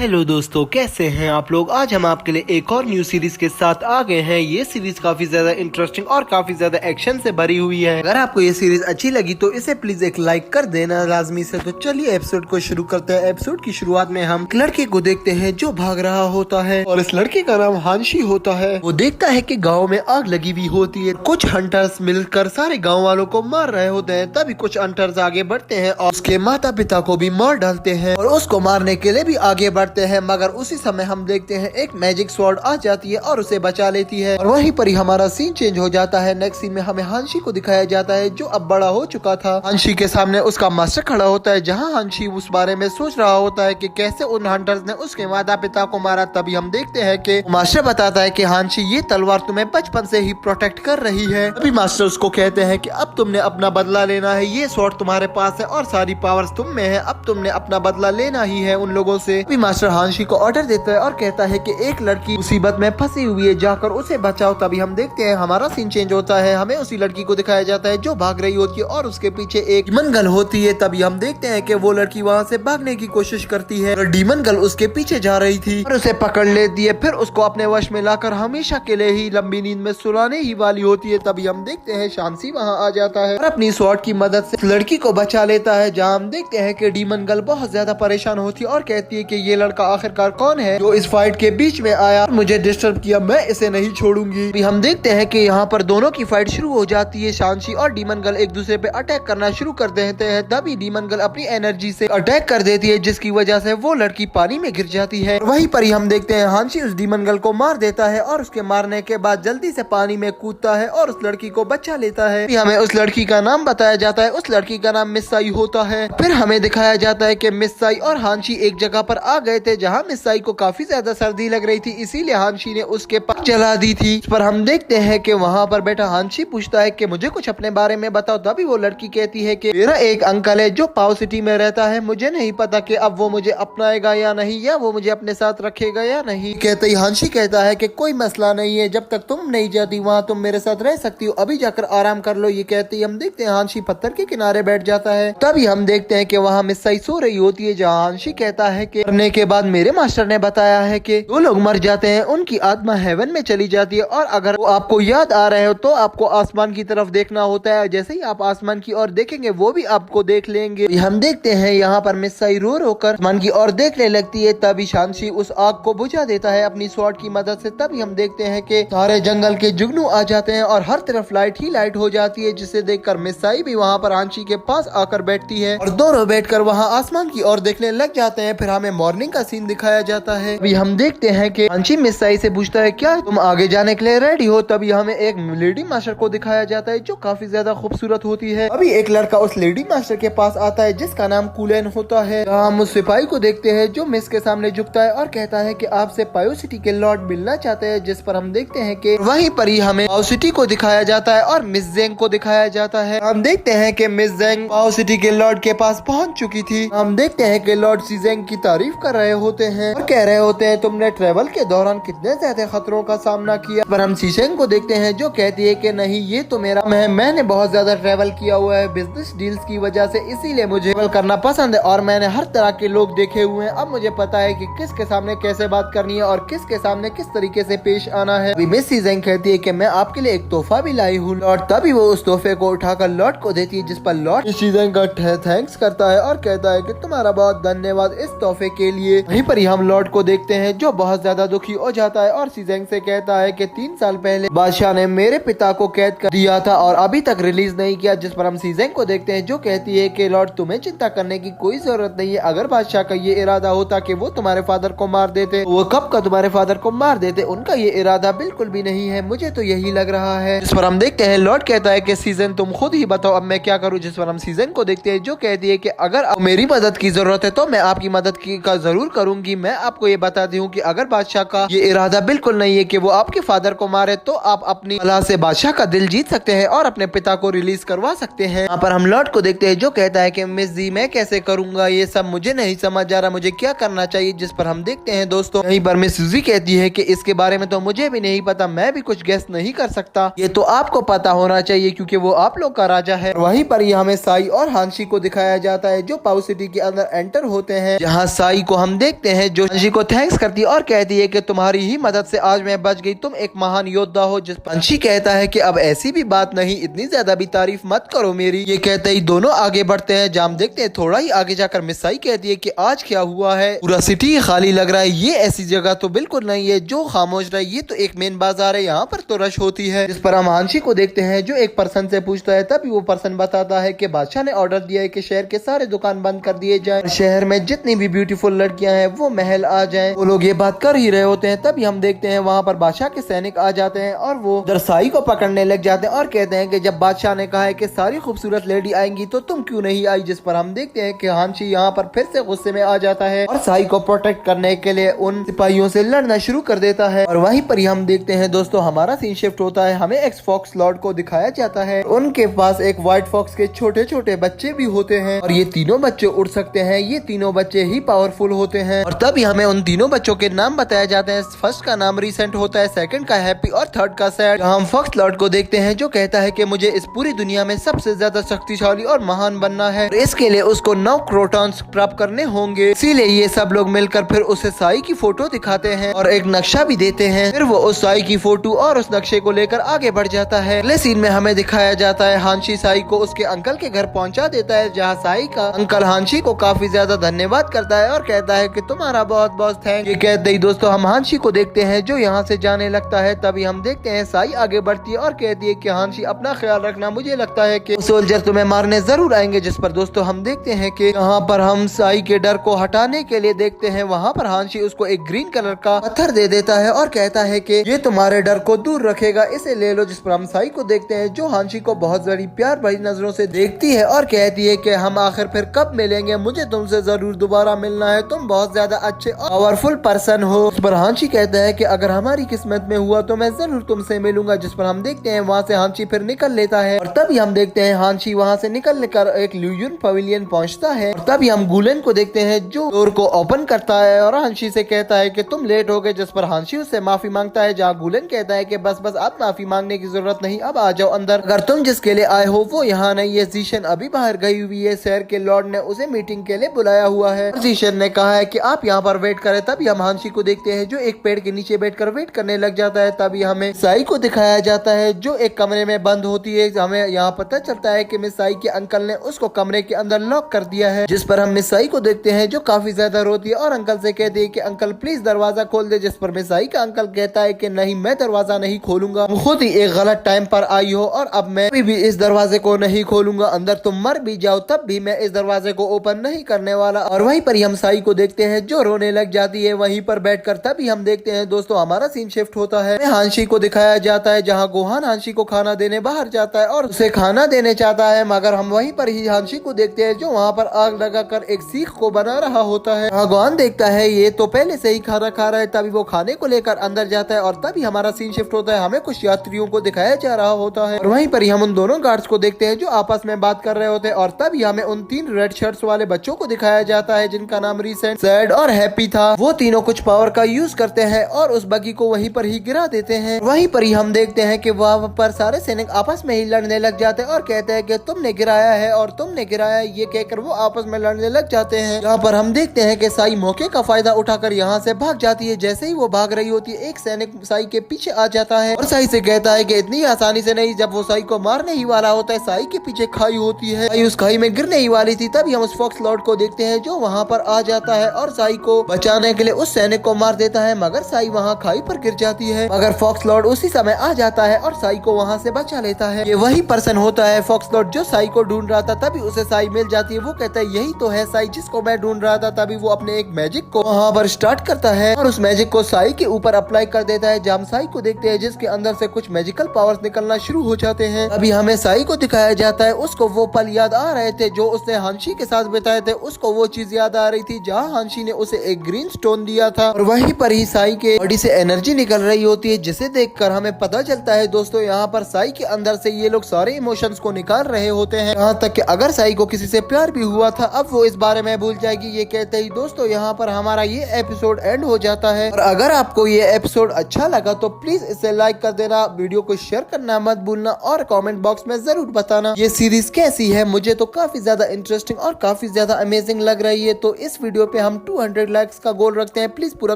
Hello दोस्तों, कैसे हैं आप लोग। आज हम आपके लिए एक और न्यू सीरीज के साथ आ गए हैं। ये सीरीज काफी ज्यादा इंटरेस्टिंग और काफी ज्यादा एक्शन से भरी हुई है। अगर आपको ये सीरीज अच्छी लगी तो इसे प्लीज एक लाइक कर देना लाजमी से। तो चलिए एपिसोड को शुरू करते हैं। एपिसोड की शुरुआत में हम एक लड़के को देखते हैं जो भाग रहा होता है और इस लड़के का नाम हांशी होता है। वो देखता है कि गाँव में आग लगी हुई होती है। कुछ हंटर्स मिलकर सारे गाँव वालों को मार रहे होते हैं। तभी कुछ हंटर्स आगे बढ़ते हैं और उसके माता पिता को भी मार डालते हैं और उसको मारने के लिए भी आगे बढ़ते हैं। मगर उसी समय हम देखते हैं एक मैजिक स्वॉर्ड आ जाती है और उसे बचा लेती है और वहीं पर ही हमारा सीन चेंज हो जाता है। नेक्स्ट सीन में हमें हांशी को दिखाया जाता है जो अब बड़ा हो चुका था। हांशी के सामने उसका मास्टर खड़ा होता है जहां हांशी उस बारे में सोच रहा होता है कि कैसे उन हंटर्स ने उसके माता पिता को मारा। तभी हम देखते हैं कि मास्टर बताता है कि हांशी ये तलवार तुम्हें बचपन से ही प्रोटेक्ट कर रही है। तभी मास्टर उसको कहते हैं कि अब तुमने अपना बदला लेना है। ये स्वॉर्ड तुम्हारे पास है और सारी पावर्स तुम में है। अब तुमने अपना बदला लेना ही है उन लोगों से। तभी मास्टर हांशी को ऑर्डर देता है और कहता है कि एक लड़की मुसीबत में फंसी हुई है, जाकर उसे बचाओ। तभी हम देखते हैं हमारा सीन चेंज होता है। हमें उसी लड़की को दिखाया जाता है जो भाग रही होती है और उसके पीछे एक डीमन गर्ल होती है। तभी हम देखते हैं कि वो लड़की वहाँ से भागने की कोशिश करती है और डीमन गर्ल उसके पीछे जा रही थी और उसे पकड़ लेती है। फिर उसको अपने वश में लाकर हमेशा के लिए ही लंबी नींद में सुलाने ही वाली होती है। तभी हम देखते हैं शांसी वहाँ आ जाता है और अपनी स्वॉर्ड की मदद से लड़की को बचा लेता है। जहाँ हम देखते हैं कि डीमन गर्ल बहुत ज्यादा परेशान होती है और कहती है कि ये लड़का आखिरकार कौन है जो इस फाइट के बीच में आया, मुझे डिस्टर्ब किया, मैं इसे नहीं छोड़ूंगी। अभी हम देखते हैं कि यहाँ पर दोनों की फाइट शुरू हो जाती है। शांसी और डीमन गर्ल एक दूसरे पे अटैक करना शुरू कर देते हैं। तभी डीमन गर्ल अपनी एनर्जी से अटैक कर देती है जिसकी वजह से वो लड़की पानी में गिर जाती है। वहीं पर ही हम देखते हैं हांशी उस डीमन गर्ल को मार देता है और उसके मारने के बाद जल्दी से पानी में कूदता है और उस लड़की को बचा लेता है। हमें उस लड़की का नाम बताया जाता है। उस लड़की का नाम मिस साई होता है। फिर हमें दिखाया जाता है कि मिस साई और हांशी एक जगह पर आ गए थे जहाँ मिस साई को काफी ज्यादा सर्दी लग रही थी, इसीलिए हांशी ने उसके पास जला दी थी। इस पर हम देखते हैं कि वहाँ पर बैठा हांशी पूछता है कि मुझे कुछ अपने बारे में बताओ। तभी वो लड़की कहती है कि मेरा एक अंकल है जो पाव सिटी में रहता है, मुझे नहीं पता कि अब वो मुझे अपनाएगा या नहीं, या वो मुझे अपने साथ रखेगा या नहीं। कहते ही हांशी कहता है कि कोई मसला नहीं है, जब तक तुम नहीं जाती वहाँ तुम मेरे साथ रह सकती हो, अभी जाकर आराम कर लो। ये कहते ही हम देखते हैं हांशी पत्थर के किनारे बैठ जाता है। तभी हम देखते हैं कि वहाँ मिस साई सो रही होती है जहाँ हांशी कहता है कि मरने के बाद मेरे मास्टर ने बताया है कि दो लोग मर जाते हैं, उनकी आत्मा हेवन में चली जाती है और अगर वो आपको याद आ रहे हो तो आपको आसमान की तरफ देखना होता है। जैसे ही आप आसमान की ओर देखेंगे वो भी आपको देख लेंगे। हम देखते हैं यहाँ पर मिस साई रो रो कर आसमान की ओर देखने लगती है। तभी शांसी उस आग को बुझा देता है अपनी स्वॉर्ड की मदद से। तभी हम देखते हैं कि सारे जंगल के जुगनू आ जाते हैं और हर तरफ लाइट ही लाइट हो जाती है, जिसे देखकर मिस साई भी वहाँ पर हांशी के पास आकर बैठती है और दोनों बैठकर वहाँ आसमान की ओर देखने लग जाते हैं। फिर हमें मॉर्निंग का सीन दिखाया जाता है। अभी हम देखते हैं कि हांशी मिस साई से पूछता है क्या तुम आगे जाने के लिए रेडी हो। तभी हमें एक लेडी मास्टर को दिखाया जाता है जो काफी ज्यादा खूबसूरत होती है। अभी एक लड़का उस लेडी मास्टर के पास आता है जिसका नाम कूलेन होता है। हम उस सिपाही को देखते हैं जो मिस के सामने झुकता है और कहता है कि आपसे पायो सिटी के लॉर्ड मिलना चाहते हैं। जिस पर हम देखते हैं कि वहीं पर ही हमें पायो सिटी को दिखाया जाता है और मिस जेंग को दिखाया जाता है। हम देखते हैं कि मिस जेंग पायो सिटी के लॉर्ड के पास पहुंच चुकी थी। हम देखते हैं कि लॉर्ड सीजेंग की तारीफ कर रहे होते हैं और कह रहे होते हैं तुमने ट्रेवल के दौरान कितने ज्यादा खतरों का सामना किया। पर हम सीजेंग को देखते हैं जो कहती है कि नहीं ये तो मेरा मैंने बहुत ज्यादा ट्रेवल किया हुआ है बिजनेस डील्स की वजह से, इसीलिए मुझे ट्रेवल करना पसंद है और मैंने हर तरह के लोग देखे हुए हैं। अब मुझे पता है कि किसके सामने कैसे बात करनी है और किसके सामने किस तरीके से पेश आना है। मिस सीजेंग कहती है कि मैं आपके लिए एक तोहफा भी लाई हूँ और तभी वो उस तोहफे को उठाकर लॉर्ड को देती है, जिस पर लॉर्ड सीजेंग का थैंक्स करता है और कहता है कि तुम्हारा बहुत धन्यवाद इस तोहफे के लिए। वहीं पर ही हम लॉर्ड को देखते हैं जो बहुत ज्यादा दुखी हो जाता है और सीजेंग से कहता है कि 3 साल पहले बादशाह ने मेरे पिता को कैद कर दिया था और अभी तक रिलीज नहीं किया। जिस पर हम सीजेंग को देखते हैं जो कहती है कि लॉर्ड तुम्हें चिंता करने की कोई जरूरत नहीं है। अगर बादशाह का ये इरादा होता कि वो तुम्हारे फादर को मार देते, वो कब का तुम्हारे फादर को मार देते। उनका ये इरादा बिल्कुल भी नहीं है, मुझे तो यही लग रहा है। जिस पर हम देखते हैं लॉर्ड कहता है कि सीजन तुम खुद ही बताओ अब मैं क्या करूँ। जिस पर हम सीजन को देखते हैं जो कहती है कि अगर मेरी मदद की जरूरत है तो मैं आपकी मदद का जरूर करूंगी। मैं आपको ये बताती हूँ कि अगर बादशाह का ये इरादा बिल्कुल नहीं है कि वो आपके फादर को मारे तो आप अपनी सलाह से बादशाह का दिल जीत सकते हैं और अपने पिता को रिलीज करवा सकते हैं। यहाँ पर हम लॉर्ड को देखते हैं जो कहता है कि मिस जी मैं कैसे करूंगा, ये सब मुझे नहीं समझ आ रहा, मुझे क्या करना चाहिए। जिस पर हम देखते हैं दोस्तों यहीं पर मिस जी कहती है कि इसके बारे में तो मुझे भी नहीं पता, मैं भी कुछ गेस नहीं कर सकता, ये तो आपको पता होना चाहिए क्योंकि वो आप लोग का राजा है। वहीं पर ही हमें साई और हांशी को दिखाया जाता है जो पाउ सिटी के अंदर एंटर होते हैं, जहाँ साई को हम देखते हैं जो हांशी को थैंक्स करती है और कहती है कि तुम्हारी ही मदद से आज मैं बच गई, तुम एक महान योद्धा हो। जिस पंछी कहता है कि अब ऐसी भी बात नहीं, इतनी ज्यादा भी तारीफ मत करो मेरी। ये कहते ही दोनों आगे बढ़ते हैं। जाम देखते हैं थोड़ा ही आगे जाकर मिस साई कहती है कि आज क्या हुआ है, पूरा सिटी खाली लग रहा है, ये ऐसी जगह तो बिल्कुल नहीं है जो खामोश रहे, ये तो एक मेन बाजार है, यहाँ पर तो रश होती है। जिस पर हम हांशी को देखते हैं जो एक पर्सन से पूछता है, तभी वो पर्सन बताता है कि बादशाह ने ऑर्डर दिया है कि शहर के सारे दुकान बंद कर दिए जाएं, शहर में जितनी भी ब्यूटीफुल लड़कियां हैं वो महल आ जाएं। वो लोग ये बात कर ही रहे होते हैं, तभी हम देखते हैं वहाँ पर बादशाह के सैनिक आ जाते हैं और वो उधर साई को पकड़ने लग जाते हैं और कहते हैं कि जब बादशाह ने कहा है कि सारी खूबसूरत लेडी आएंगी तो तुम क्यों नहीं आई। जिस पर हम देखते हैं कि हांशी यहाँ पर फिर से गुस्से में आ जाता है और साई को प्रोटेक्ट करने के लिए उन सिपाहियों से लड़ना शुरू कर देता है। और वहीं पर ही हम देखते हैं दोस्तों हमारा सीन शिफ्ट होता है, हमें एक्स फॉक्स लॉर्ड को दिखाया जाता है, उनके पास एक व्हाइट फॉक्स के छोटे छोटे बच्चे भी होते हैं और ये तीनों बच्चे उड़ सकते हैं, ये तीनों बच्चे ही पावरफुल होते हैं। और तभी हमें उन तीनों बच्चों के नाम बताए जाते हैं, फर्स्ट का नाम रिसेंट होता है, सेकंड का हैप्पी और थर्ड का सैड। हम फॉक्स लॉर्ड को देखते हैं जो कहता है कि मुझे इस पूरी दुनिया में सबसे ज्यादा शक्तिशाली और महान बनना है, इसके लिए उसको 9 क्रोटॉन्स प्राप्त करने होंगे। इसीलिए ये सब लोग मिलकर फिर उसे साई की फोटो दिखाते हैं और एक नक्शा भी देते हैं, फिर वो उस साई की फोटो और उस नक्शे को लेकर आगे बढ़ जाता है। अगले सीन में हमें दिखाया जाता है हांशी साई को उसके अंकल के घर पहुंचा देता है, जहाँ साई का अंकल हांशी को काफी ज्यादा धन्यवाद करता है और कहता है कि तुम्हारा बहुत बहुत थैंक। ये कहते ही दोस्तों हम हांशी को देखते हैं जो यहाँ से जाने लगता है, तभी हम देखते हैं साई आगे बढ़ती है और कहती है कि हांशी अपना ख्याल रखना, मुझे लगता है कि सोल्जर तुम्हें मारने जरूर आएंगे। जिस पर दोस्तों हम देखते हैं कि यहाँ पर हम साई के डर को हटाने के लिए देखते हैं, वहाँ पर हांशी उसको एक ग्रीन कलर का पत्थर दे देता है और कहता है कि ये तुम्हारे डर को दूर रखेगा, इसे ले लो। जिस पर हम साई को देखते हैं जो हांशी को बहुत बड़ी प्यार भरी नजरों से देखती है और कहती है कि हम आखिर फिर कब मिलेंगे, मुझे तुमसे जरूर दोबारा मिलना है, तुम बहुत ज्यादा अच्छे और पावरफुल पर्सन हो। इस पर हांशी कहता है कि अगर हमारी किस्मत में हुआ तो मैं जरूर तुमसे मिलूंगा। जिस पर हम देखते हैं वहाँ से हांशी फिर निकल लेता है और तभी हम देखते हैं हांशी वहाँ से निकल कर एक ल्यूयन पवेलियन पहुँचता है और तभी हम गुलेन को देखते हैं जो डोर को ओपन करता है और हांशी से कहता है कि तुम लेट हो गए। जिस पर हांशी उससे माफी मांगता है, जहाँ गुलेन कहता है कि बस बस आप माफी मांगने की जरूरत नहीं, अब आ जाओ अंदर, अगर तुम जिसके लिए आए हो वो यहाँ नहीं है। जीशन अभी बाहर गई हुई है, शहर के लॉर्ड ने उसे मीटिंग के लिए बुलाया हुआ है। जीशन ने कहा है कि आप यहाँ पर वेट करें। तभी हम हांशी को देखते हैं जो एक पेड़ के नीचे बैठकर वेट करने लग जाता है। तभी हमें साई को दिखाया जाता है जो एक कमरे में बंद होती है। हमें यहाँ पता चलता है कि मिस साई के अंकल ने उसको कमरे के अंदर लॉक कर दिया है। जिस पर हम मिस साई को देखते हैं जो काफी ज्यादा रोती है और अंकल से कहती है कि अंकल प्लीज दरवाजा खोल दे। जिस पर मिस साई का अंकल कहता है कि नहीं, मैं दरवाजा नहीं खोलूंगा, खुद ही एक गलत टाइम पर आई हो और अब मैं भी इस दरवाजे को नहीं खोलूंगा, अंदर तुम मर भी जाओ तब भी मैं इस दरवाजे को ओपन नहीं करने वाला। और वहीं पर हम साई को देखते हैं जो रोने लग जाती है वहीं पर बैठकर। तभी हम देखते हैं दोस्तों हमारा सीन शिफ्ट होता है, हांशी को दिखाया जाता है जहाँ गोहान हांशी को खाना देने बाहर जाता है और उसे खाना देने चाहता है, मगर हम वहीं पर ही हांशी को देखते हैं जो वहाँ पर आग लगाकर एक सीख को बना रहा होता है। गोहान देखता है ये तो पहले से ही खाना खा रहा है, तभी वो खाने को लेकर अंदर जाता है और तभी हमारा सीन शिफ्ट होता है, हमें कुछ यात्रियों को दिखाया जा रहा होता है और वहीं पर ही हम उन दोनों गार्ड्स को देखते हैं जो आपस में बात कर रहे होते हैं। और तभी हमें उन 3 रेड शर्ट्स वाले बच्चों को दिखाया जाता है जिनका नाम रिसेंट, सैड और हैप्पी था। वो तीनों कुछ पावर का यूज करते हैं और उस बगी को वहीं पर ही गिरा देते हैं। वहीं पर ही हम देखते हैं कि वहाँ पर सारे सैनिक आपस में ही लड़ने लग जाते हैं और कहते हैं कि तुमने गिराया है और तुमने गिराया है, ये कहकर वो आपस में लड़ने लग जाते हैं। यहाँ पर हम देखते हैं कि साई मौके का फायदा उठाकर यहाँ से भाग जाती है। जैसे ही वो भाग रही होती है एक सैनिक साई के पीछे आ जाता है और साई से कहता है कि इतनी आसानी से नहीं, जब वो साई को मारने ही वाला होता है साई के पीछे खाई होती है, साई उस खाई में गिरने ही वाली थी। तभी हम उस फॉक्स लॉर्ड को देखते हैं जो वहाँ पर आ जाता है और साई को बचाने के लिए उस सैनिक को मार देता है, मगर साई वहाँ खाई पर गिर जाती है। मगर फॉक्स लॉर्ड उसी समय आ जाता है और साई को वहाँ से बचा लेता है। ये वही पर्सन होता है फॉक्स लॉर्ड जो साई को ढूंढ रहा था। तभी उसे साई मिल जाती है, वो कहता है यही तो है साई जिसको मैं ढूंढ रहा था। तभी वो अपने एक मैजिक को वहाँ पर स्टार्ट करता है और उस मैजिक को साई के ऊपर अप्लाई कर देता है। जब हम साई को देखते हैं जिसके अंदर से कुछ मैजिकल पावर्स निकलना शुरू हो जाते हैं। अभी हमें साई को दिखाया जाता है, उसको वो पल याद आ रहे थे जो उसने हांशी के साथ बिताए थे, उसको वो चीज याद आ रही थी जहाँ हांशी ने उसे एक ग्रीन स्टोन दिया था और वहीं पर ही साई के बॉडी से एनर्जी एनर्जी निकल रही होती है, जिसे देखकर हमें पता चलता है दोस्तों यहाँ पर साई के अंदर से ये लोग सारे इमोशंस को निकाल रहे होते हैं। यहाँ तक कि अगर साई को किसी से प्यार भी हुआ था अब वो इस बारे में भूल जाएगी। ये कहते ही दोस्तों यहाँ पर हमारा ये एपिसोड एंड हो जाता है। और अगर आपको ये एपिसोड अच्छा लगा तो प्लीज इसे लाइक कर देना, वीडियो को शेयर करना मत भूलना और कमेंट बॉक्स में जरूर बताना ये सीरीज कैसी है। मुझे तो काफी ज्यादा इंटरेस्टिंग और काफी ज्यादा अमेजिंग लग रही है। तो इस वीडियो पे हम 200 लाइक्स का गोल रखते हैं, प्लीज पूरा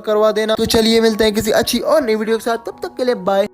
करवा देना। तो चलिए मिलते हैं किसी अच्छी और नई वीडियो के साथ, तब तक के लिए बाय।